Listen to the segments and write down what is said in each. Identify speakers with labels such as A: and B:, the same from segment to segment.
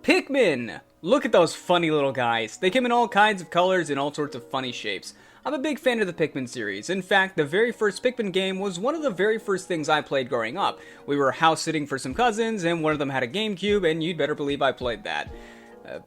A: Pikmin! Look at those funny little guys. They come in all kinds of colors and all sorts of funny shapes. I'm a big fan of the Pikmin series. In fact, the very first Pikmin game was one of the very first things I played growing up. We were house sitting for some cousins, and one of them had a GameCube, and you'd better believe I played that.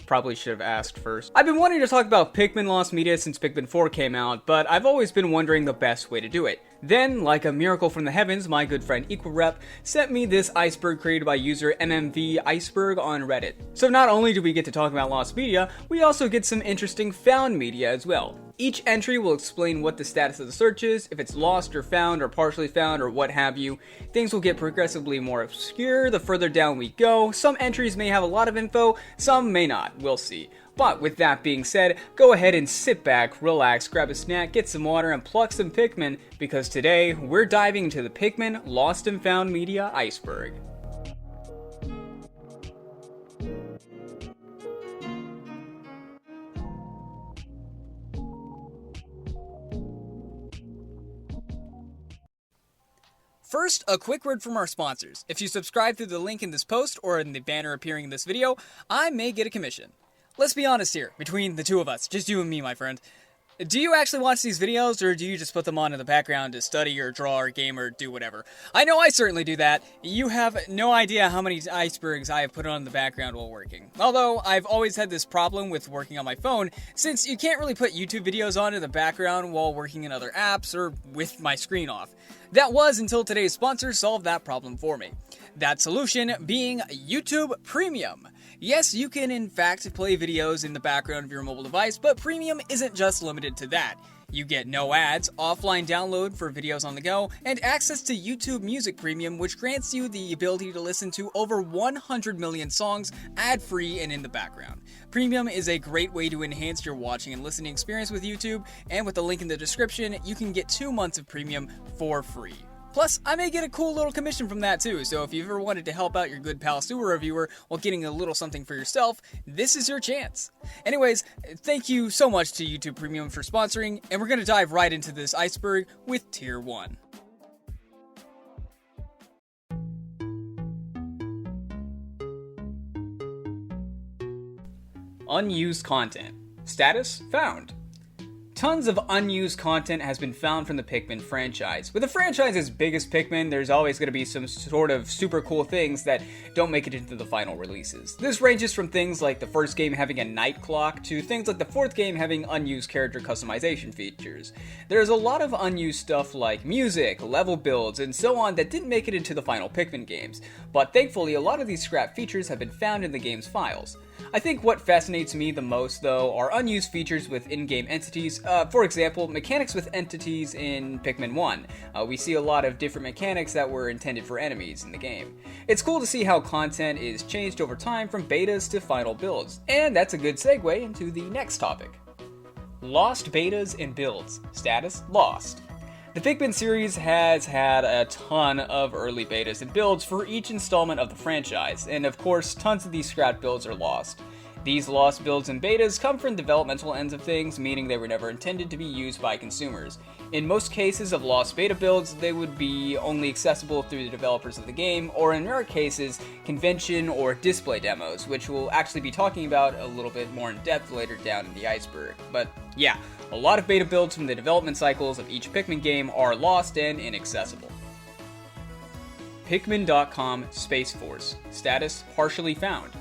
A: Probably should have asked first. I've been wanting to talk about Pikmin Lost Media since Pikmin 4 came out, but I've always been wondering the best way to do it. Then, like a miracle from the heavens, my good friend EqualRep sent me this iceberg created by user MMV Iceberg on Reddit. So not only do we get to talk about lost media, we also get some interesting found media as well. Each entry will explain what the status of the search is, if it's lost or found or partially found or what have you. Things will get progressively more obscure the further down we go. Some entries may have a lot of info, some may not, we'll see. But with that being said, go ahead and sit back, relax, grab a snack, get some water, and pluck some Pikmin, because today we're diving into the Pikmin Lost and Found Media Iceberg. First, a quick word from our sponsors. If you subscribe through the link in this post or in the banner appearing in this video, I may get a commission. Let's be honest here, between the two of us, just you and me, my friend. Do you actually watch these videos, or do you just put them on in the background to study or draw or game or do whatever? I know I certainly do that. You have no idea how many icebergs I have put on in the background while working. Although, I've always had this problem with working on my phone, since you can't really put YouTube videos on in the background while working in other apps or with my screen off. That was until today's sponsor solved that problem for me. That solution being YouTube Premium. Yes, you can in fact play videos in the background of your mobile device, but Premium isn't just limited to that. You get no ads, offline download for videos on the go, and access to YouTube Music Premium, which grants you the ability to listen to over 100 million songs ad-free and in the background. Premium is a great way to enhance your watching and listening experience with YouTube, and with the link in the description, you can get 2 months of Premium for free. Plus, I may get a cool little commission from that too, so if you've ever wanted to help out your good pal sewer reviewer while getting a little something for yourself, this is your chance. Anyways, thank you so much to YouTube Premium for sponsoring, and we're going to dive right into this iceberg with Tier 1. Unused content. Status found. Tons of unused content has been found from the Pikmin franchise. With a franchise as big as Pikmin, there's always going to be some sort of super cool things that don't make it into the final releases. This ranges from things like the first game having a night clock to things like the fourth game having unused character customization features. There's a lot of unused stuff like music, level builds, and so on that didn't make it into the final Pikmin games, but thankfully a lot of these scrap features have been found in the game's files. I think what fascinates me the most, though, are unused features with in-game entities. For example, mechanics with entities in Pikmin 1. We see a lot of different mechanics that were intended for enemies in the game. It's cool to see how content is changed over time from betas to final builds. And that's a good segue into the next topic. Lost betas and builds. Status lost. The Pikmin series has had a ton of early betas and builds for each installment of the franchise, and of course, tons of these scrap builds are lost. These lost builds and betas come from developmental ends of things, meaning they were never intended to be used by consumers. In most cases of lost beta builds, they would be only accessible through the developers of the game, or in rare cases, convention or display demos, which we'll actually be talking about a little bit more in depth later down in the iceberg. But yeah, a lot of beta builds from the development cycles of each Pikmin game are lost and inaccessible. Pikmin.com Space Force. Status partially found.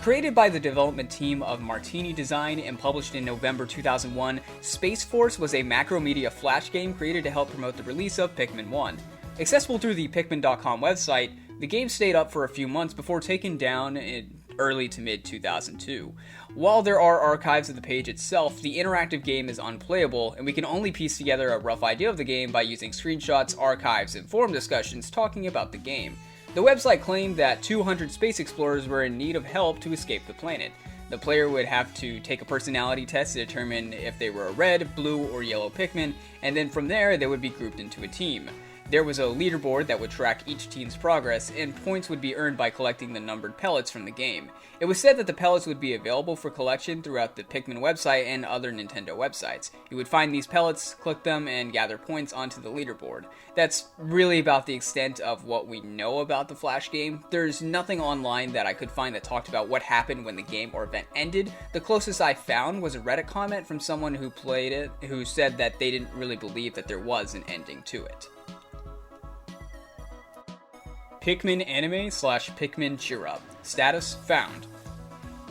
A: Created by the development team of Martini Design and published in November 2001, Space Force was a macromedia flash game created to help promote the release of Pikmin 1. Accessible through the Pikmin.com website, the game stayed up for a few months before taken down in early to mid 2002. While there are archives of the page itself, the interactive game is unplayable, and we can only piece together a rough idea of the game by using screenshots, archives, and forum discussions talking about the game. The website claimed that 200 space explorers were in need of help to escape the planet. The player would have to take a personality test to determine if they were a red, blue, or yellow Pikmin, and then from there they would be grouped into a team. There was a leaderboard that would track each team's progress, and points would be earned by collecting the numbered pellets from the game. It was said that the pellets would be available for collection throughout the Pikmin website and other Nintendo websites. You would find these pellets, click them, and gather points onto the leaderboard. That's really about the extent of what we know about the Flash game. There's nothing online that I could find that talked about what happened when the game or event ended. The closest I found was a Reddit comment from someone who played it, who said that they didn't really believe that there was an ending to it. Pikmin anime / Pikmin Cheer Up. Status found.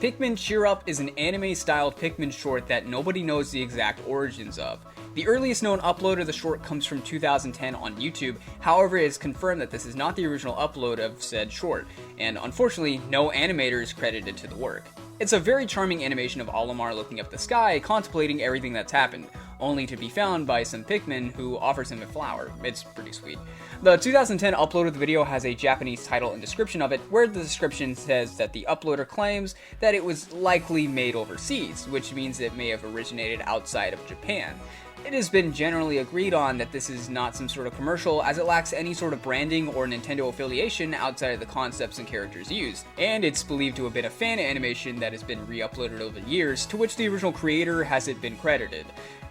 A: Pikmin Cheer Up is an anime-styled Pikmin short that nobody knows the exact origins of. The earliest known upload of the short comes from 2010 on YouTube, however it is confirmed that this is not the original upload of said short, and unfortunately no animator is credited to the work. It's a very charming animation of Olimar looking up the sky, contemplating everything that's happened, only to be found by some Pikmin who offers him a flower. It's pretty sweet. The 2010 upload of the video has a Japanese title and description of it, where the description says that the uploader claims that it was likely made overseas, which means it may have originated outside of Japan. It has been generally agreed on that this is not some sort of commercial, as it lacks any sort of branding or Nintendo affiliation outside of the concepts and characters used, and it's believed to have been a fan animation that has been re-uploaded over the years, to which the original creator hasn't been credited,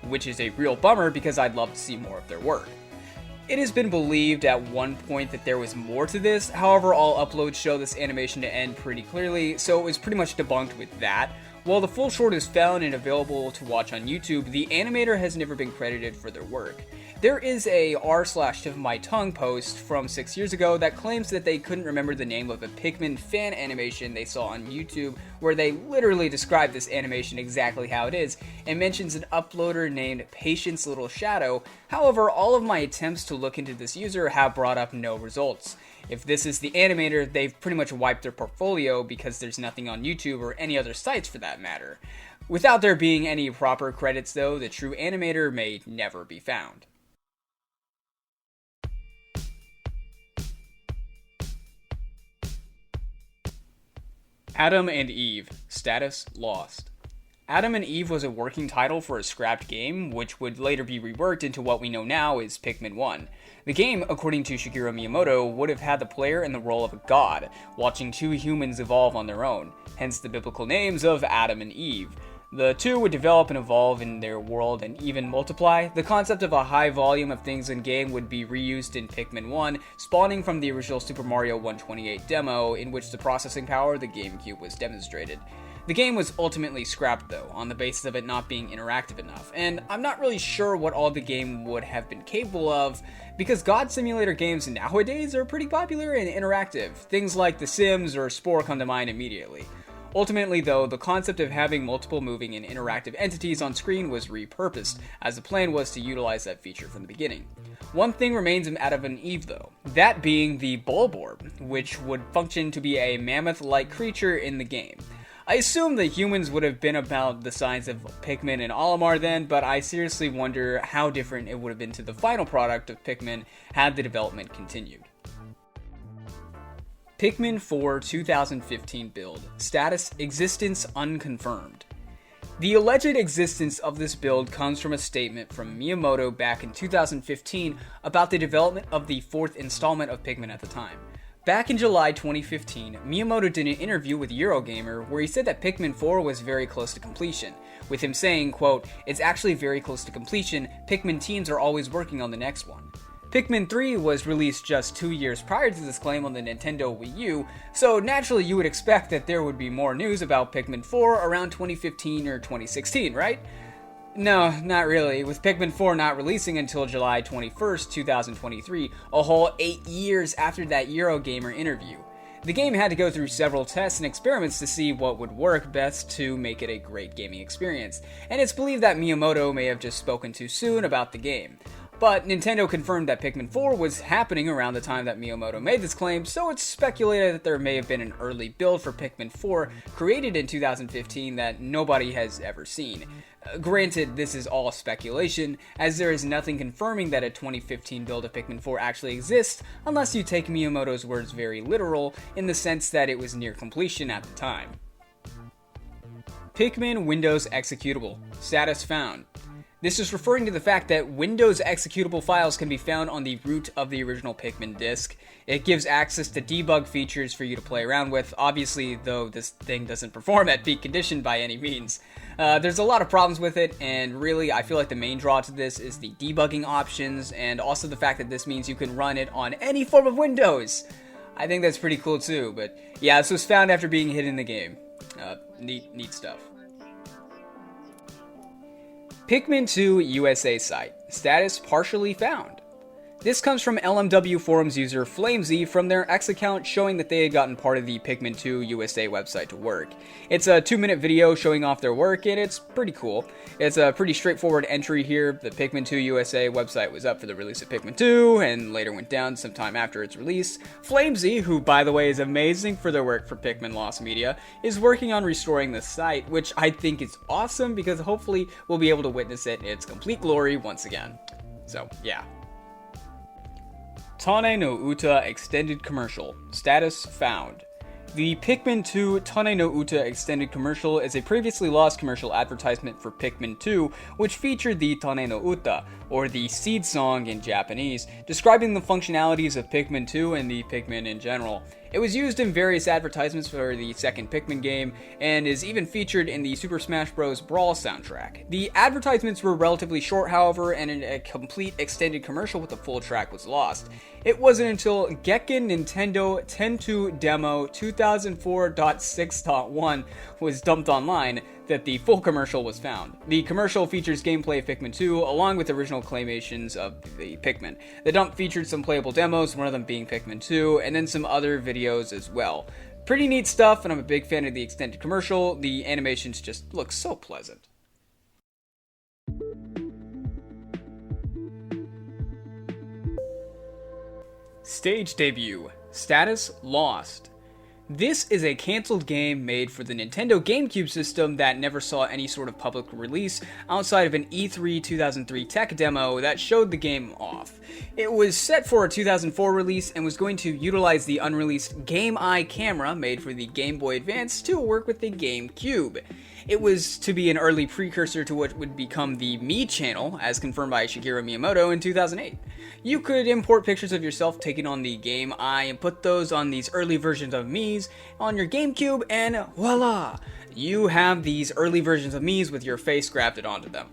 A: which is a real bummer because I'd love to see more of their work. It has been believed at one point that there was more to this, however all uploads show this animation to end pretty clearly, so it was pretty much debunked with that. While the full short is found and available to watch on YouTube, the animator has never been credited for their work. There is a r/tip of my tongue post from 6 years ago that claims that they couldn't remember the name of a Pikmin fan animation they saw on YouTube, where they literally describe this animation exactly how it is, and mentions an uploader named Patience Little Shadow. However, all of my attempts to look into this user have brought up no results. If this is the animator, they've pretty much wiped their portfolio because there's nothing on YouTube or any other sites for that matter. Without there being any proper credits though, the true animator may never be found. Adam and Eve. Status lost. Adam and Eve was a working title for a scrapped game, which would later be reworked into what we know now is Pikmin 1. The game, according to Shigeru Miyamoto, would have had the player in the role of a god, watching two humans evolve on their own, hence the biblical names of Adam and Eve. The two would develop and evolve in their world and even multiply. The concept of a high volume of things in game would be reused in Pikmin 1, spawning from the original Super Mario 128 demo, in which the processing power of the GameCube was demonstrated. The game was ultimately scrapped though, on the basis of it not being interactive enough, and I'm not really sure what all the game would have been capable of, because God Simulator games nowadays are pretty popular and interactive. Things like The Sims or Spore come to mind immediately. Ultimately though, the concept of having multiple moving and interactive entities on screen was repurposed, as the plan was to utilize that feature from the beginning. One thing remains of Adam and Eve though, that being the Bulborb, which would function to be a mammoth-like creature in the game. I assume the humans would have been about the size of Pikmin and Olimar then, but I seriously wonder how different it would have been to the final product of Pikmin had the development continued. Pikmin 4 2015 build. Status: existence unconfirmed. The alleged existence of this build comes from a statement from Miyamoto back in 2015 about the development of the fourth installment of Pikmin at the time. Back in July 2015, Miyamoto did an interview with Eurogamer where he said that Pikmin 4 was very close to completion, with him saying, quote, "It's actually very close to completion, Pikmin teams are always working on the next one." Pikmin 3 was released just 2 years prior to this claim on the Nintendo Wii U, so naturally you would expect that there would be more news about Pikmin 4 around 2015 or 2016, right? No, not really, with Pikmin 4 not releasing until July 21st, 2023, a whole 8 years after that Eurogamer interview. The game had to go through several tests and experiments to see what would work best to make it a great gaming experience, and it's believed that Miyamoto may have just spoken too soon about the game. But Nintendo confirmed that Pikmin 4 was happening around the time that Miyamoto made this claim, so it's speculated that there may have been an early build for Pikmin 4 created in 2015 that nobody has ever seen. Granted, this is all speculation, as there is nothing confirming that a 2015 build of Pikmin 4 actually exists, unless you take Miyamoto's words very literal, in the sense that it was near completion at the time. Pikmin Windows executable. Status found. This is referring to the fact that Windows executable files can be found on the root of the original Pikmin disk. It gives access to debug features for you to play around with, obviously, though this thing doesn't perform at peak condition by any means. There's a lot of problems with it, and really, I feel like the main draw to this is the debugging options, and also the fact that this means you can run it on any form of Windows. I think that's pretty cool too, but yeah, this was found after being hidden in the game. Neat stuff. Pikmin 2 USA site. Status partially found. This comes from LMW forums user Flamesy from their X account showing that they had gotten part of the Pikmin 2 USA website to work. It's a 2-minute video showing off their work, and it's pretty cool. It's a pretty straightforward entry here. The Pikmin 2 USA website was up for the release of Pikmin 2, and later went down sometime after its release. Flamesy, who by the way is amazing for their work for Pikmin Lost Media, is working on restoring the site, which I think is awesome because hopefully we'll be able to witness it in its complete glory once again. So, yeah. Tane no Uta Extended Commercial. Status found. The Pikmin 2 Tane no Uta Extended Commercial is a previously lost commercial advertisement for Pikmin 2, which featured the Tane no Uta, or the seed song in Japanese, describing the functionalities of Pikmin 2 and the Pikmin in general. It was used in various advertisements for the second Pikmin game, and is even featured in the Super Smash Bros. Brawl soundtrack. The advertisements were relatively short, however, and a complete extended commercial with a full track was lost. It wasn't until Gekken Nintendo Tentu Demo 2004.6.1 was dumped online that the full commercial was found. The commercial features gameplay of Pikmin 2 along with original claymations of the Pikmin. The dump featured some playable demos, one of them being Pikmin 2, and then some other videos as well. Pretty neat stuff, and I'm a big fan of the extended commercial. The animations just look so pleasant. Stage debut. Status lost. This is a cancelled game made for the Nintendo GameCube system that never saw any sort of public release outside of an E3 2003 tech demo that showed the game off. It was set for a 2004 release and was going to utilize the unreleased Game Eye camera made for the Game Boy Advance to work with the GameCube. It was to be an early precursor to what would become the Mii channel, as confirmed by Shigeru Miyamoto in 2008. You could import pictures of yourself taking on the Game Eye and put those on these early versions of Mii's on your GameCube, and voila! You have these early versions of Mii's with your face grafted onto them.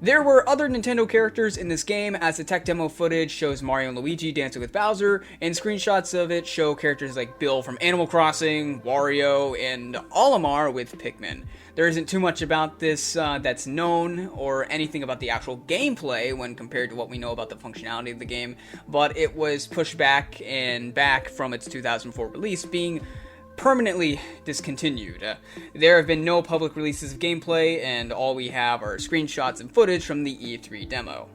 A: There were other Nintendo characters in this game, as the tech demo footage shows Mario and Luigi dancing with Bowser, and screenshots of it show characters like Bill from Animal Crossing, Wario, and Olimar with Pikmin. There isn't too much about this that's known, or anything about the actual gameplay when compared to what we know about the functionality of the game, but it was pushed back and back from its 2004 release, being permanently discontinued. There have been no public releases of gameplay, and all we have are screenshots and footage from the E3 demo.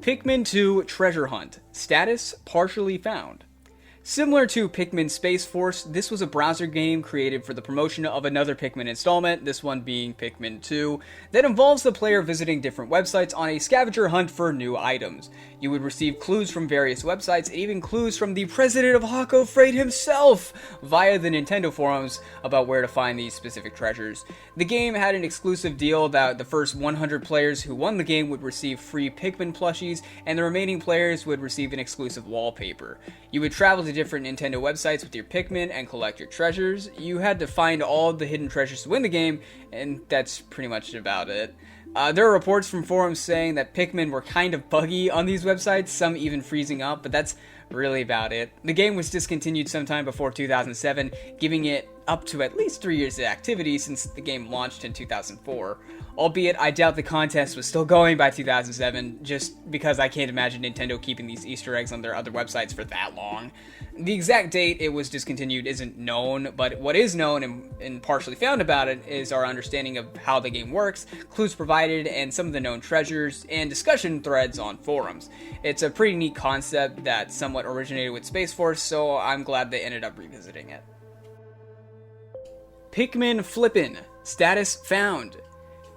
A: Pikmin 2 Treasure Hunt. Status partially found. Similar to Pikmin Space Force, this was a browser game created for the promotion of another Pikmin installment, this one being Pikmin 2, that involves the player visiting different websites on a scavenger hunt for new items. You would receive clues from various websites, and even clues from the president of Hako Freight himself, via the Nintendo forums about where to find these specific treasures. The game had an exclusive deal that the first 100 players who won the game would receive free Pikmin plushies, and the remaining players would receive an exclusive wallpaper. You would travel to different Nintendo websites with your Pikmin and collect your treasures. You had to find all the hidden treasures to win the game, and that's pretty much about it. There are reports from forums saying that Pikmin were kind of buggy on these websites, some even freezing up, but that's really about it. The game was discontinued sometime before 2007, giving it up to at least 3 years of activity since the game launched in 2004. Albeit, I doubt the contest was still going by 2007, just because I can't imagine Nintendo keeping these Easter eggs on their other websites for that long. The exact date it was discontinued isn't known, but what is known and partially found about it is our understanding of how the game works, clues provided, and some of the known treasures, and discussion threads on forums. It's a pretty neat concept that somewhat originated with Space Force, so I'm glad they ended up revisiting it. Pikmin Flippin'. Status found.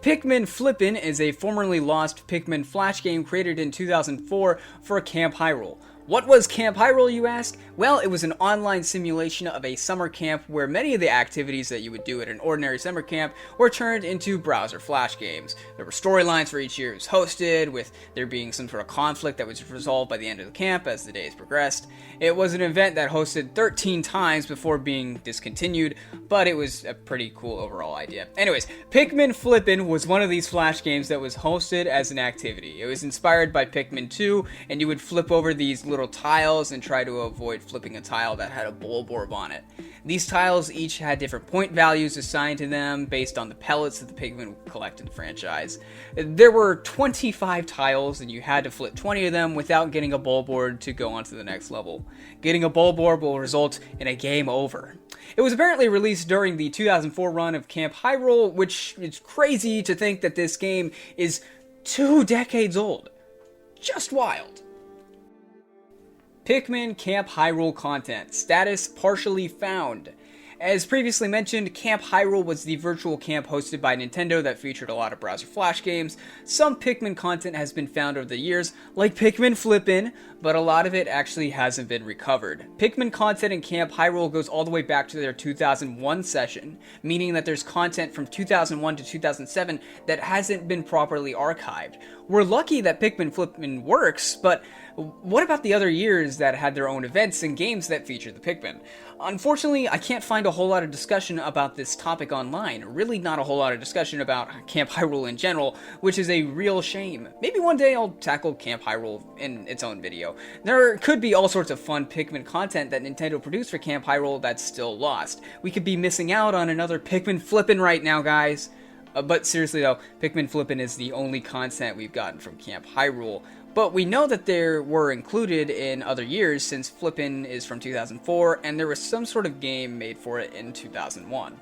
A: Pikmin Flippin' is a formerly lost Pikmin Flash game created in 2004 for Camp Hyrule. What was Camp Hyrule, you ask? Well, it was an online simulation of a summer camp where many of the activities that you would do at an ordinary summer camp were turned into browser flash games. There were storylines for each year it was hosted, with there being some sort of conflict that was resolved by the end of the camp as the days progressed. It was an event that hosted 13 times before being discontinued, but it was a pretty cool overall idea. Anyways, Pikmin Flippin' was one of these flash games that was hosted as an activity. It was inspired by Pikmin 2, and you would flip over these little tiles and try to avoid flipping a tile that had a bulb on it. These tiles each had different point values assigned to them based on the pellets that the Pikmin would collect in the franchise. There were 25 tiles, and you had to flip 20 of them without getting a bulb to go on to the next level. Getting a bulb will result in a game over. It was apparently released during the 2004 run of Camp Hyrule, which is crazy to think that this game is 2 decades old. Just wild. Pikmin Camp Hyrule content. Status partially found. As previously mentioned, Camp Hyrule was the virtual camp hosted by Nintendo that featured a lot of browser flash games. Some Pikmin content has been found over the years, like Pikmin Flippin', but a lot of it actually hasn't been recovered. Pikmin content in Camp Hyrule goes all the way back to their 2001 session, meaning that there's content from 2001 to 2007 that hasn't been properly archived. We're lucky that Pikmin Flippin' works, but what about the other years that had their own events and games that featured the Pikmin? Unfortunately, I can't find a whole lot of discussion about this topic online. Really not a whole lot of discussion about Camp Hyrule in general, which is a real shame. Maybe one day I'll tackle Camp Hyrule in its own video. There could be all sorts of fun Pikmin content that Nintendo produced for Camp Hyrule that's still lost. We could be missing out on another Pikmin Flippin' right now, guys. But seriously though, Pikmin Flippin' is the only content we've gotten from Camp Hyrule. But we know that they were included in other years since Flippin' is from 2004 and there was some sort of game made for it in 2001.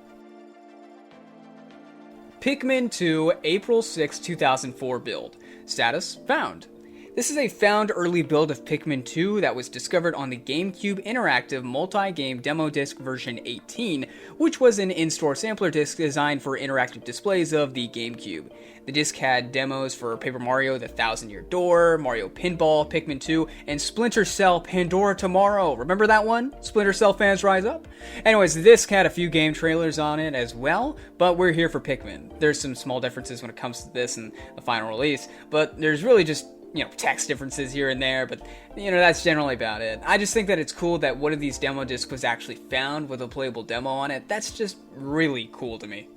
A: Pikmin 2 April 6, 2004 build. Status found. This is a found early build of Pikmin 2 that was discovered on the GameCube Interactive Multi-Game Demo Disc version 18, which was an in-store sampler disc designed for interactive displays of the GameCube. The disc had demos for Paper Mario: The Thousand-Year Door, Mario Pinball, Pikmin 2, and Splinter Cell: Pandora Tomorrow. Remember that one? Splinter Cell fans rise up? Anyways, the disc had a few game trailers on it as well, but we're here for Pikmin. There's some small differences when it comes to this and the final release, but there's really just text differences here and there, but, that's generally about it. I just think that it's cool that one of these demo discs was actually found with a playable demo on it. That's just really cool to me.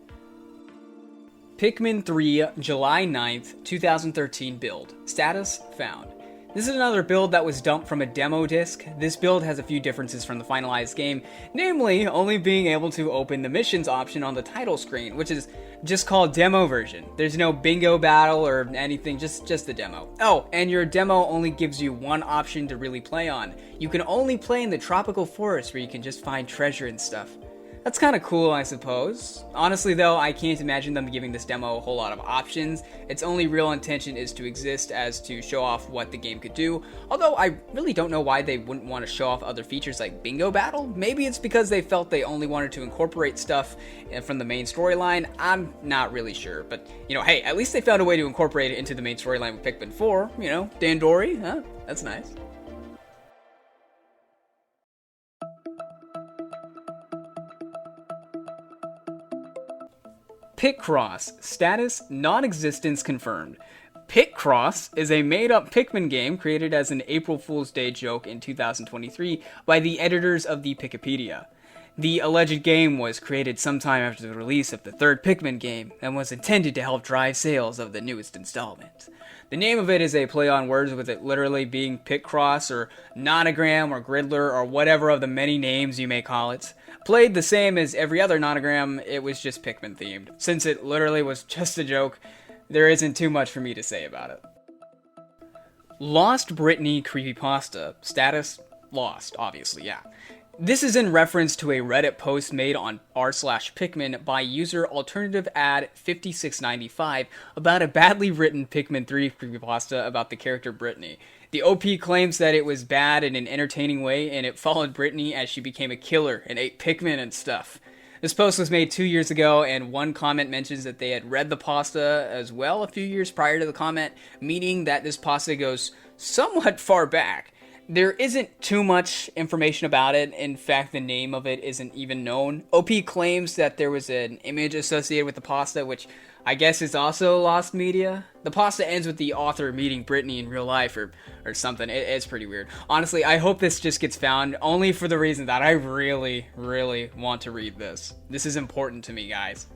A: Pikmin 3, July 9th, 2013 build. Status found. This is another build that was dumped from a demo disc. This build has a few differences from the finalized game, namely only being able to open the missions option on the title screen, which is just called demo version. There's no bingo battle or anything, just the demo. Oh, and your demo only gives you one option to really play on. You can only play in the tropical forest where you can just find treasure and stuff. That's kind of cool, I suppose. Honestly though, I can't imagine them giving this demo a whole lot of options. Its only real intention is to exist as to show off what the game could do, although I really don't know why they wouldn't want to show off other features like Bingo Battle. Maybe it's because they felt they only wanted to incorporate stuff from the main storyline. I'm not really sure, but hey, at least they found a way to incorporate it into the main storyline with Pikmin 4, Dandori, huh? That's nice. Picross. Status non-existence confirmed. Picross is a made-up Pikmin game created as an April Fool's Day joke in 2023 by the editors of the Wikipedia. The alleged game was created sometime after the release of the third Pikmin game and was intended to help drive sales of the newest installment. The name of it is a play on words with it literally being Picross or Nonogram or Gridler or whatever of the many names you may call it. Played the same as every other Nonogram, it was just Pikmin themed. Since it literally was just a joke, there isn't too much for me to say about it. Lost Britney creepypasta. Status lost, obviously, yeah. This is in reference to a Reddit post made on r/Pikmin by user AlternativeAd5695 about a badly written Pikmin 3 creepypasta about the character Britney. The OP claims that it was bad in an entertaining way, and it followed Britney as she became a killer and ate Pikmin and stuff. This post was made 2 years ago, and one comment mentions that they had read the pasta as well a few years prior to the comment, meaning that this pasta goes somewhat far back. There isn't too much information about it. In fact, the name of it isn't even known. OP claims that there was an image associated with the pasta, which I guess is also lost media. The pasta ends with the author meeting Brittany in real life or something. It's pretty weird. Honestly, I hope this just gets found only for the reason that I really, really want to read this. This is important to me, guys.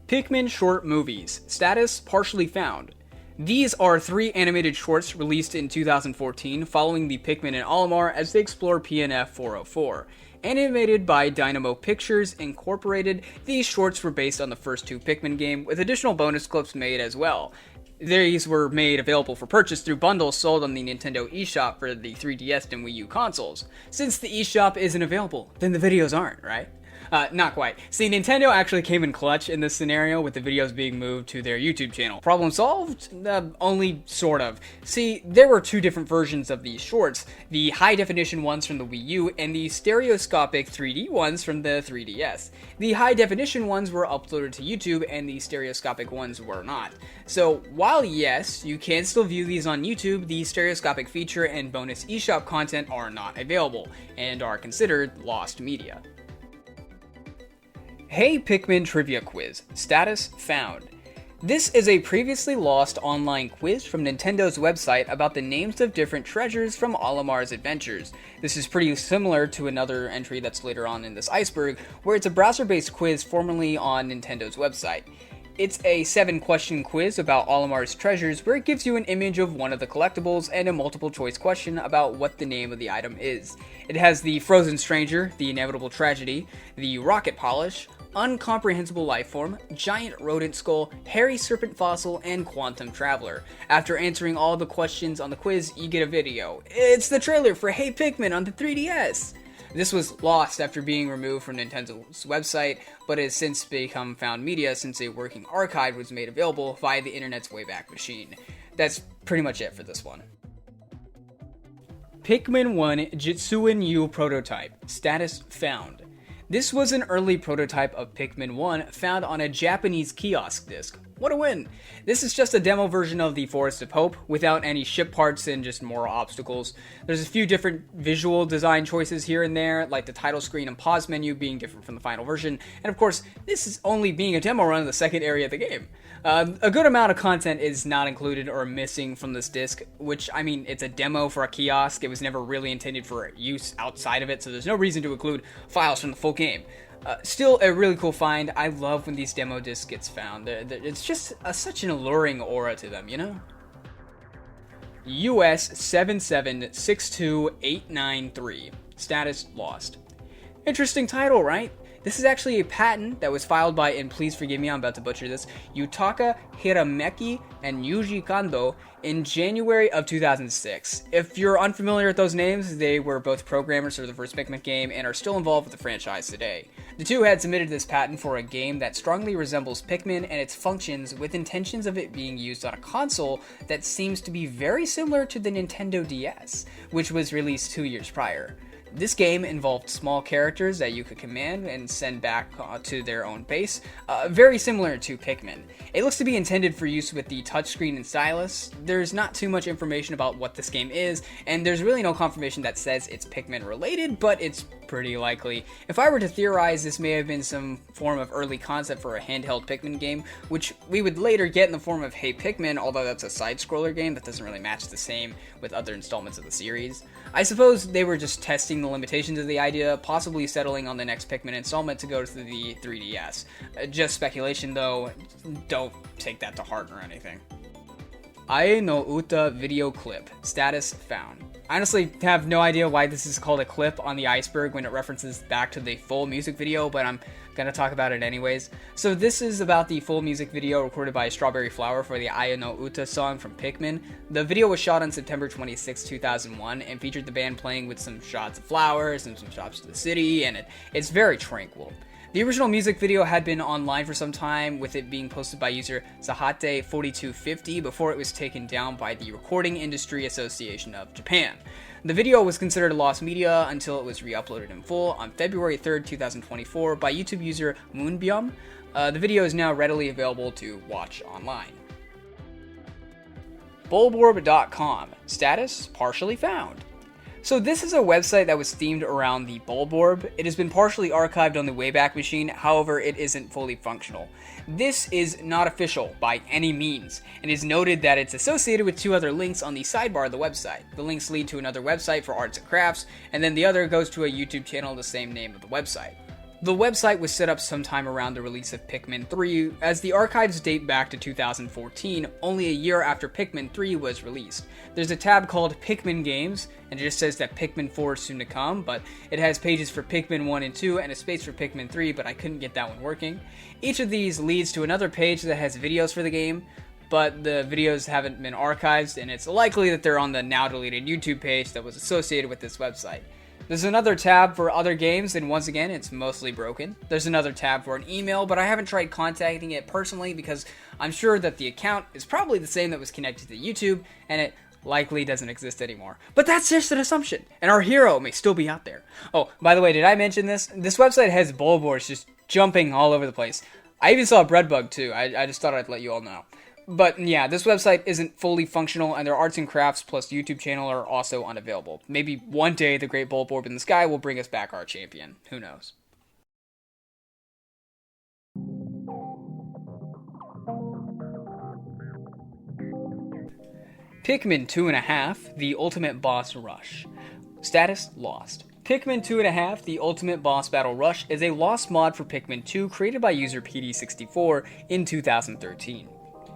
A: Pikmin short movies. Status partially found. These are 3 animated shorts released in 2014 following the Pikmin and Olimar as they explore PNF 404. Animated by Dynamo Pictures Incorporated, these shorts were based on the first 2 Pikmin game, with additional bonus clips made as well. These were made available for purchase through bundles sold on the Nintendo eShop for the 3DS and Wii U consoles. Since the eShop isn't available, then the videos aren't, right? Not quite. See, Nintendo actually came in clutch in this scenario with the videos being moved to their YouTube channel. Problem solved? Only sort of. See, there were 2 different versions of these shorts, the high-definition ones from the Wii U and the stereoscopic 3D ones from the 3DS. The high-definition ones were uploaded to YouTube and the stereoscopic ones were not. So, while yes, you can still view these on YouTube, the stereoscopic feature and bonus eShop content are not available and are considered lost media. Hey Pikmin Trivia Quiz. Status found. This is a previously lost online quiz from Nintendo's website about the names of different treasures from Olimar's adventures. This is pretty similar to another entry that's later on in this Iceberg, where it's a browser-based quiz formerly on Nintendo's website. It's a 7-question quiz about Olimar's treasures where it gives you an image of one of the collectibles and a multiple choice question about what the name of the item is. It has the Frozen Stranger, the Inevitable Tragedy, the Rocket Polish, Uncomprehensible Lifeform, Giant Rodent Skull, Hairy Serpent Fossil, and Quantum Traveler. After answering all the questions on the quiz, you get a video. It's the trailer for Hey Pikmin on the 3DS! This was lost after being removed from Nintendo's website, but has since become found media since a working archive was made available via the internet's Wayback Machine. That's pretty much it for this one. Pikmin 1 Jitsuin Yu Prototype. Status found. This was an early prototype of Pikmin 1 found on a Japanese kiosk disc. What a win! This is just a demo version of the Forest of Hope, without any ship parts and just more obstacles. There's a few different visual design choices here and there, like the title screen and pause menu being different from the final version, and of course, this is only being a demo run of the second area of the game. A good amount of content is not included or missing from this disc, which, I mean, it's a demo for a kiosk. It was never really intended for use outside of it, so there's no reason to include files from the full game. Still a really cool find. I love when these demo discs gets found. It's just such an alluring aura to them, you know? US 7762893. Status lost. Interesting title, right? This is actually a patent that was filed by, and please forgive me, I'm about to butcher this, Yutaka Hirameki and Yuji Kando in January of 2006. If you're unfamiliar with those names, they were both programmers for the first Pikmin game and are still involved with the franchise today. The two had submitted this patent for a game that strongly resembles Pikmin and its functions, with intentions of it being used on a console that seems to be very similar to the Nintendo DS, which was released 2 years prior. This game involved small characters that you could command and send back to their own base, very similar to Pikmin. It looks to be intended for use with the touchscreen and stylus. There's not too much information about what this game is, and there's really no confirmation that says it's Pikmin related, but it's pretty likely. If I were to theorize, this may have been some form of early concept for a handheld Pikmin game, which we would later get in the form of Hey Pikmin, although that's a side-scroller game that doesn't really match the same with other installments of the series. I suppose they were just testing the limitations of the idea, possibly settling on the next Pikmin installment to go to the 3DS. Just speculation though, don't take that to heart or anything. Ae no Uta video clip. Status found. I honestly have no idea why this is called a clip on the Iceberg when it references back to the full music video, but I'm gonna talk about it anyways. So this is about the full music video recorded by Strawberry Flower for the Ae no Uta song from Pikmin. The video was shot on September 26, 2001 and featured the band playing with some shots of flowers and some shots of the city, and it's very tranquil. The original music video had been online for some time, with it being posted by user Sahate4250 before it was taken down by the Recording Industry Association of Japan. The video was considered lost media until it was re-uploaded in full on February 3rd, 2024 by YouTube user Moonbyum. The video is now readily available to watch online. Bulborb.com. Status partially found. So this is a website that was themed around the bulb orb. It has been partially archived on the Wayback Machine, however it isn't fully functional. This is not official by any means, and is noted that it's associated with 2 other links on the sidebar of the website. The links lead to another website for arts and crafts, and then the other goes to a YouTube channel the same name of the website. The website was set up sometime around the release of Pikmin 3, as the archives date back to 2014, only a year after Pikmin 3 was released. There's a tab called Pikmin Games, and it just says that Pikmin 4 is soon to come, but it has pages for Pikmin 1 and 2 and a space for Pikmin 3, but I couldn't get that one working. Each of these leads to another page that has videos for the game, but the videos haven't been archived, and it's likely that they're on the now deleted YouTube page that was associated with this website. There's another tab for other games, and once again, it's mostly broken. There's another tab for an email, but I haven't tried contacting it personally because I'm sure that the account is probably the same that was connected to YouTube, and it likely doesn't exist anymore. But that's just an assumption, and our hero may still be out there. Oh, by the way, did I mention this? This website has bulbors just jumping all over the place. I even saw a bread bug too. I just thought I'd let you all know. But yeah, this website isn't fully functional, and their arts and crafts plus YouTube channel are also unavailable. Maybe one day the great bulb orb in the sky will bring us back our champion. Who knows? Pikmin 2.5, The Ultimate Boss Rush. Status lost. Pikmin 2.5, The Ultimate Boss Battle Rush is a lost mod for Pikmin 2 created by user PD64 in 2013.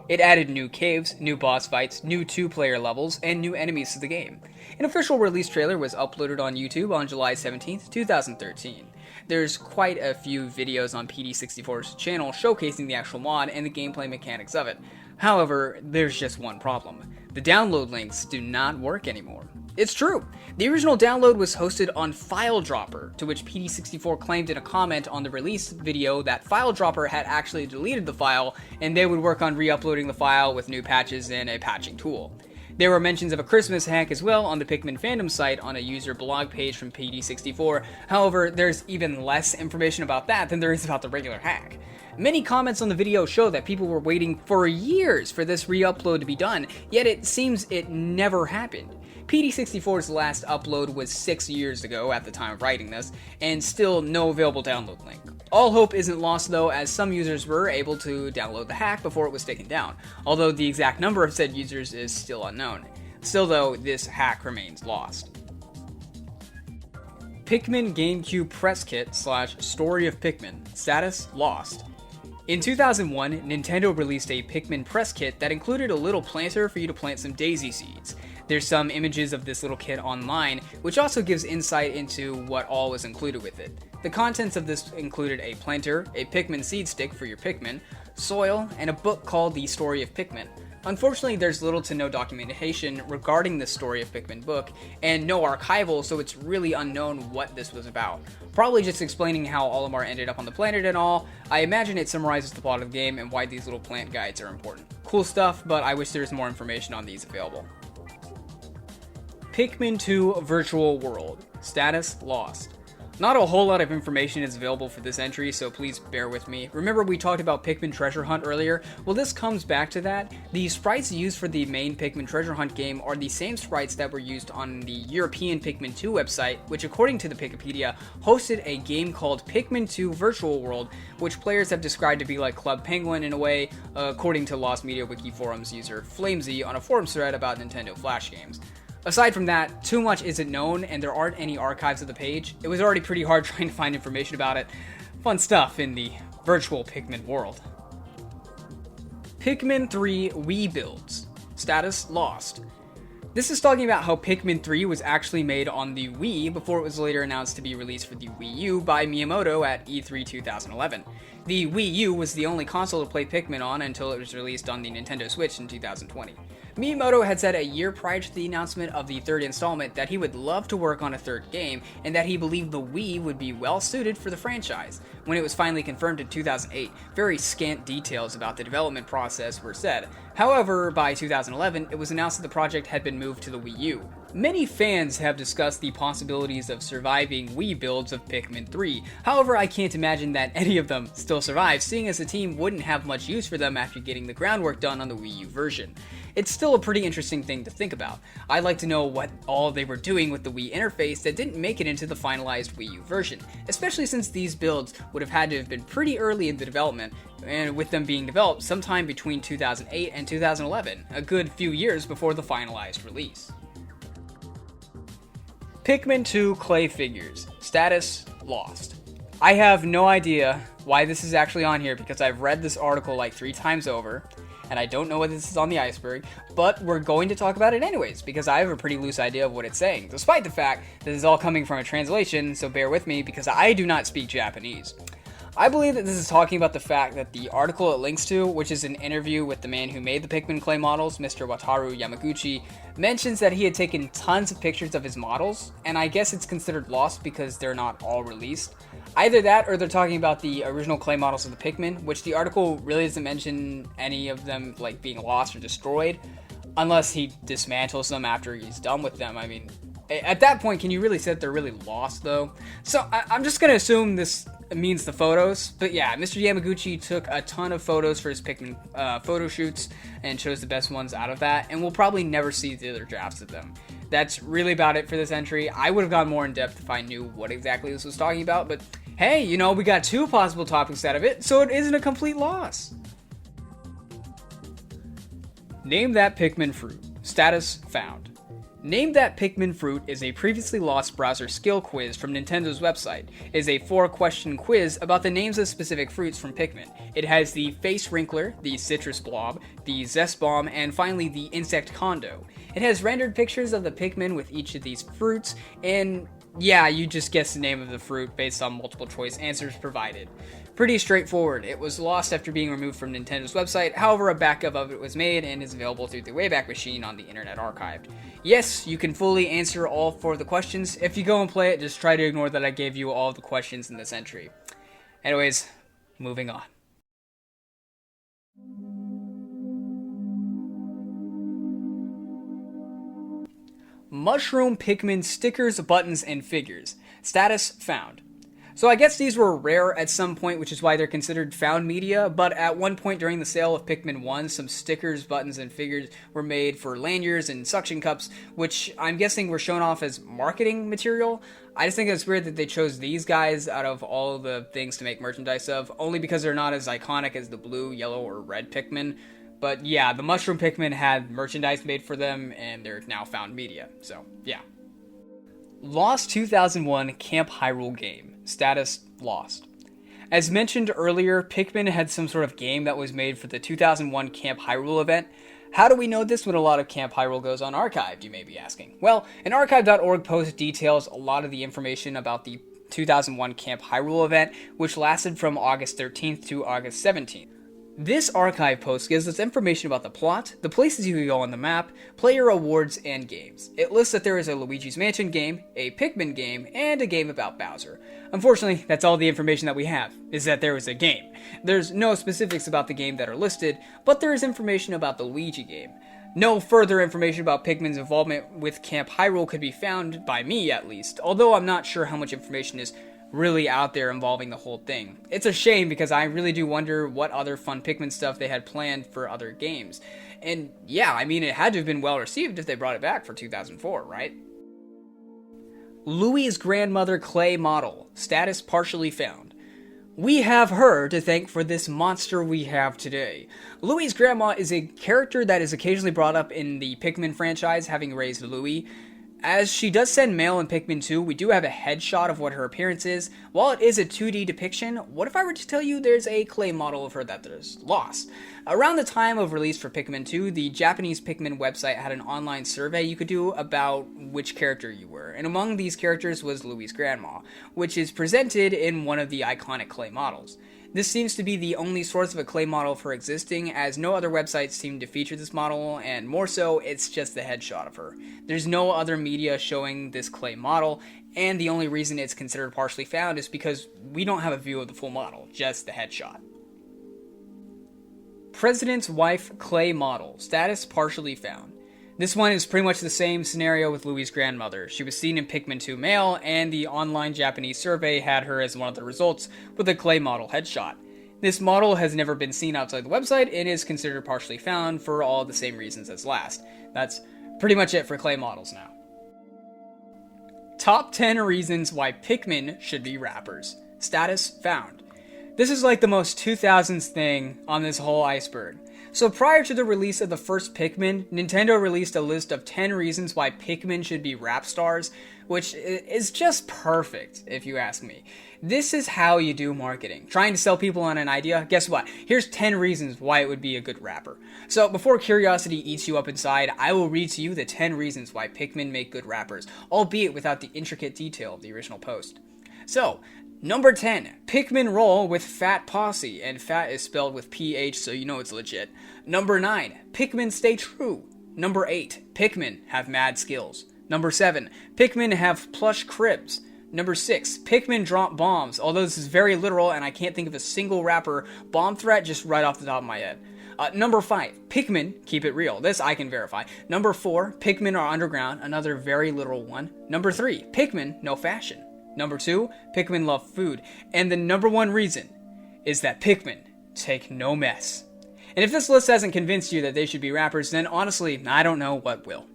A: It added new caves, new boss fights, new 2-player levels, and new enemies to the game. An official release trailer was uploaded on YouTube on July 17, 2013. There's quite a few videos on PD64's channel showcasing the actual mod and the gameplay mechanics of it. However, there's just one problem. The download links do not work anymore. It's true. The original download was hosted on FileDropper, to which PD64 claimed in a comment on the release video that FileDropper had actually deleted the file, and they would work on re-uploading the file with new patches and a patching tool. There were mentions of a Christmas hack as well on the Pikmin fandom site on a user blog page from PD64, however, there's even less information about that than there is about the regular hack. Many comments on the video show that people were waiting for years for this re-upload to be done, yet it seems it never happened. PD64's last upload was 6 years ago at the time of writing this, and still no available download link. All hope isn't lost though, as some users were able to download the hack before it was taken down, although the exact number of said users is still unknown. Still though, this hack remains lost. Pikmin GameCube Press Kit / Story of Pikmin. Status lost. In 2001, Nintendo released a Pikmin press kit that included a little planter for you to plant some daisy seeds. There's some images of this little kit online, which also gives insight into what all was included with it. The contents of this included a planter, a Pikmin seed stick for your Pikmin, soil, and a book called The Story of Pikmin. Unfortunately, there's little to no documentation regarding the Story of Pikmin book, and no archival, so it's really unknown what this was about. Probably just explaining how Olimar ended up on the planet and all. I imagine it summarizes the plot of the game and why these little plant guides are important. Cool stuff, but I wish there was more information on these available. Pikmin 2 Virtual World. Status lost. Not a whole lot of information is available for this entry, so please bear with me. Remember we talked about Pikmin Treasure Hunt earlier? Well, this comes back to that. The sprites used for the main Pikmin Treasure Hunt game are the same sprites that were used on the European Pikmin 2 website, which according to the Wikipedia, hosted a game called Pikmin 2 Virtual World, which players have described to be like Club Penguin in a way, according to Lost Media Wiki Forums user Flamesy on a forums thread about Nintendo Flash games. Aside from that, too much isn't known, and there aren't any archives of the page. It was already pretty hard trying to find information about it. Fun stuff in the virtual Pikmin world. Pikmin 3 Wii builds. Status lost. This is talking about how Pikmin 3 was actually made on the Wii before it was later announced to be released for the Wii U by Miyamoto at E3 2011. The Wii U was the only console to play Pikmin on until it was released on the Nintendo Switch in 2020. Miyamoto had said a year prior to the announcement of the third installment that he would love to work on a third game, and that he believed the Wii would be well suited for the franchise. When it was finally confirmed in 2008, very scant details about the development process were said. However, by 2011, it was announced that the project had been moved to the Wii U. Many fans have discussed the possibilities of surviving Wii builds of Pikmin 3, however I can't imagine that any of them still survive, seeing as the team wouldn't have much use for them after getting the groundwork done on the Wii U version. It's still a pretty interesting thing to think about. I'd like to know what all they were doing with the Wii interface that didn't make it into the finalized Wii U version, especially since these builds would have had to have been pretty early in the development, and with them being developed sometime between 2008 and 2011, a good few years before the finalized release. Pikmin 2 clay figures. Status lost. I have no idea why this is actually on here because I've read this article like 3 times over, and I don't know whether this is on the Iceberg, but we're going to talk about it anyways because I have a pretty loose idea of what it's saying, despite the fact that this is all coming from a translation, so bear with me because I do not speak Japanese. I believe that this is talking about the fact that the article it links to, which is an interview with the man who made the Pikmin clay models, Mr. Wataru Yamaguchi, mentions that he had taken tons of pictures of his models, and I guess it's considered lost because they're not all released. Either that or they're talking about the original clay models of the Pikmin, which the article really doesn't mention any of them like being lost or destroyed, unless he dismantles them after he's done with them. I mean, at that point, can you really say that they're really lost though? So I'm just gonna assume this means the photos, but yeah, Mr. Yamaguchi took a ton of photos for his Pikmin photo shoots and chose the best ones out of that, and we'll probably never see the other drafts of them. That's really about it for this entry. I would have gone more in depth if I knew what exactly this was talking about, but hey, you know, we got 2 possible topics out of it, so it isn't a complete loss. Name that Pikmin fruit. Status found. Name That Pikmin Fruit is a previously lost browser skill quiz from Nintendo's website. It is a 4-question quiz about the names of specific fruits from Pikmin. It has the Face Wrinkler, the Citrus Blob, the Zest Bomb, and finally the Insect Condo. It has rendered pictures of the Pikmin with each of these fruits, and yeah, you just guess the name of the fruit based on multiple choice answers provided. Pretty straightforward. It was lost after being removed from Nintendo's website, however a backup of it was made and is available through the Wayback Machine on the Internet Archived. Yes, you can fully answer all 4 of the questions. If you go and play it, just try to ignore that I gave you all of the questions in this entry. Anyways, moving on. Mushroom Pikmin stickers, buttons, and figures. Status found. So I guess these were rare at some point, which is why they're considered found media, but at one point during the sale of Pikmin 1, some stickers, buttons, and figures were made for lanyards and suction cups, which I'm guessing were shown off as marketing material. I just think it's weird that they chose these guys out of all the things to make merchandise of, only because they're not as iconic as the blue, yellow, or red Pikmin. But yeah, the Mushroom Pikmin had merchandise made for them, and they're now found media, so yeah. Lost 2001 Camp Hyrule game. Status lost. As mentioned earlier, Pikmin had some sort of game that was made for the 2001 Camp Hyrule event. How do we know this when a lot of Camp Hyrule goes unarchived, you may be asking? Well, an archive.org post details a lot of the information about the 2001 Camp Hyrule event, which lasted from August 13th to August 17th. This archive post gives us information about the plot, the places you can go on the map, player awards, and games. It lists that there is a Luigi's Mansion game, a Pikmin game, and a game about Bowser. Unfortunately, that's all the information that we have, is that there is a game. There's no specifics about the game that are listed, but there is information about the Luigi game. No further information about Pikmin's involvement with Camp Hyrule could be found, by me at least, although I'm not sure how much information is really out there involving the whole thing. It's a shame because I really do wonder what other fun Pikmin stuff they had planned for other games. And yeah, I mean, it had to have been well received if they brought it back for 2004, right? Louie's grandmother clay model. Status partially found. We have her to thank for this monster we have today. Louie's grandma is a character that is occasionally brought up in the Pikmin franchise, having raised Louie. As she does send mail in Pikmin 2, we do have a headshot of what her appearance is. While it is a 2D depiction, what if I were to tell you there's a clay model of her that is lost? Around the time of release for Pikmin 2, the Japanese Pikmin website had an online survey you could do about which character you were, and among these characters was Louie's grandma, which is presented in one of the iconic clay models. This seems to be the only source of a clay model of her existing, as no other websites seem to feature this model, and more so, it's just the headshot of her. There's no other media showing this clay model, and the only reason it's considered partially found is because we don't have a view of the full model, just the headshot. President's wife clay model. Status partially found. This one is pretty much the same scenario with Louie's grandmother. She was seen in Pikmin 2 male, and the online Japanese survey had her as one of the results with a clay model headshot. This model has never been seen outside the website and is considered partially found for all the same reasons as last. That's pretty much it for clay models now. Top 10 reasons why Pikmin should be rappers. Status found. This is like the most 2000s thing on this whole iceberg. So prior to the release of the first Pikmin, Nintendo released a list of 10 reasons why Pikmin should be rap stars, which is just perfect, if you ask me. This is how you do marketing. Trying to sell people on an idea? Guess what? Here's 10 reasons why it would be a good rapper. So before curiosity eats you up inside, I will read to you the 10 reasons why Pikmin make good rappers, albeit without the intricate detail of the original post. So, number 10, Pikmin roll with fat posse, and fat is spelled with PH, so you know it's legit. Number 9, Pikmin stay true. Number 8, Pikmin have mad skills. Number 7, Pikmin have plush cribs. Number 6, Pikmin drop bombs, although this is very literal and I can't think of a single rapper bomb threat just right off the top of my head. Number 5, Pikmin keep it real. This I can verify. Number 4, Pikmin are underground, another very literal one. Number 3, Pikmin no fashion. Number 2, Pikmin love food. And the number 1 reason is that Pikmin take no mess. And if this list hasn't convinced you that they should be rappers, then honestly, I don't know what will.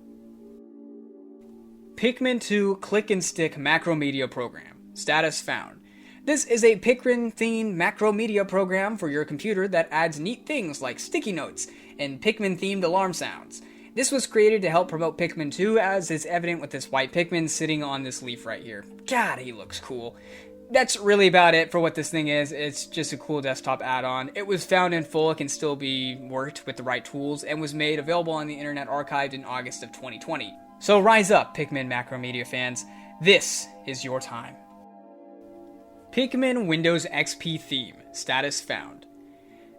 A: Pikmin 2 Click and Stick Macro Media Program. Status found. This is a Pikmin-themed macro media program for your computer that adds neat things like sticky notes and Pikmin-themed alarm sounds. This was created to help promote Pikmin 2, as is evident with this white Pikmin sitting on this leaf right here. God, he looks cool. That's really about it for what this thing is. It's just a cool desktop add-on. It was found in full, it can still be worked with the right tools, and was made available on the Internet Archive in August of 2020. So rise up, Pikmin Macromedia fans. This is your time. Pikmin Windows XP theme. Status found.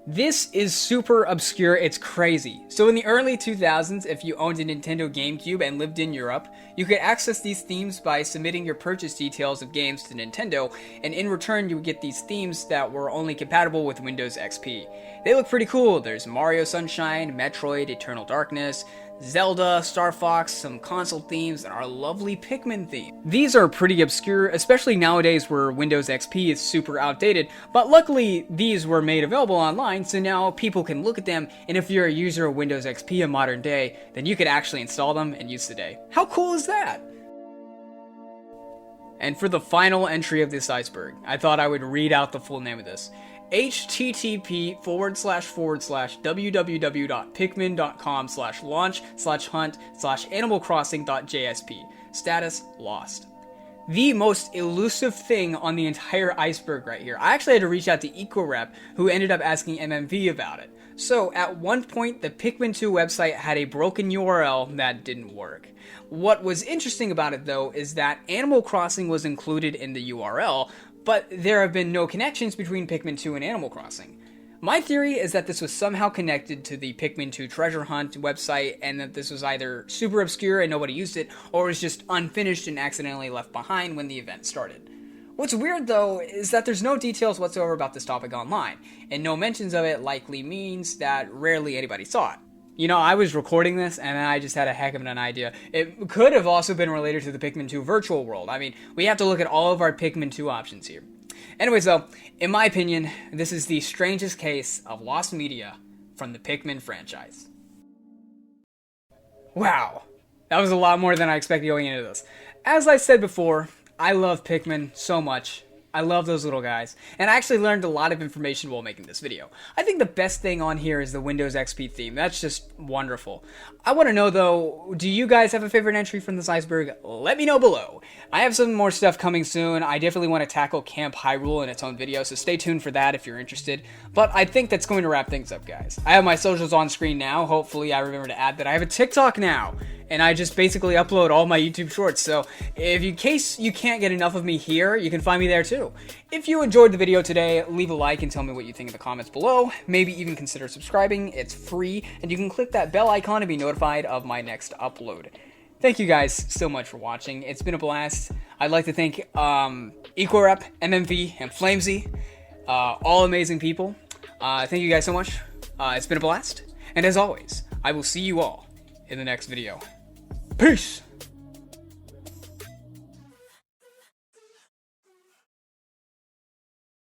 A: This is super obscure, it's crazy. So in the early 2000s, if you owned a Nintendo GameCube and lived in Europe, you could access these themes by submitting your purchase details of games to Nintendo, and in return you would get these themes that were only compatible with Windows XP. They look pretty cool. There's Mario Sunshine, Metroid, Eternal Darkness, Zelda, Star Fox, some console themes, and our lovely Pikmin theme. These are pretty obscure, especially nowadays where Windows XP is super outdated, but luckily these were made available online, so now people can look at them, and if you're a user of Windows XP in modern day, then you could actually install them and use today. How cool is that? And for the final entry of this iceberg, I thought I would read out the full name of this. http://www.pikmin.com/launch/hunt/animalcrossing.jsp. Status lost. The most elusive thing on the entire iceberg right here. I actually had to reach out to EcoRep, who ended up asking MMV about it. So at one point, the Pikmin 2 website had a broken URL that didn't work. What was interesting about it though is that Animal Crossing was included in the URL, but there have been no connections between Pikmin 2 and Animal Crossing. My theory is that this was somehow connected to the Pikmin 2 treasure hunt website, and that this was either super obscure and nobody used it, or was just unfinished and accidentally left behind when the event started. What's weird though is that there's no details whatsoever about this topic online, and no mentions of it likely means that rarely anybody saw it. You know, I was recording this and I just had a heck of an idea. It could have also been related to the Pikmin 2 virtual world. I mean, we have to look at all of our Pikmin 2 options here. Anyways though, in my opinion, this is the strangest case of lost media from the Pikmin franchise. Wow, that was a lot more than I expected going into this. As I said before, I love Pikmin so much. I love those little guys, and I actually learned a lot of information while making this video. I think the best thing on here is the Windows XP theme. That's just wonderful. I want to know though, do you guys have a favorite entry from this iceberg? Let me know below. I have some more stuff coming soon. I definitely want to tackle Camp Hyrule in its own video, so stay tuned for that if you're interested. But I think that's going to wrap things up, guys. I have my socials on screen now. Hopefully I remember to add that I have a TikTok now, and I just basically upload all my YouTube shorts. So if in case you can't get enough of me here, you can find me there too. If you enjoyed the video today, leave a like and tell me what you think in the comments below. Maybe even consider subscribing. It's free, and you can click that bell icon to be notified of my next upload. Thank you guys so much for watching. It's been a blast. I'd like to thank EcoRep, MMV, and Flamesy, all amazing people. Thank you guys so much. It's been a blast, and as always, I will see you all in the next video. Peace!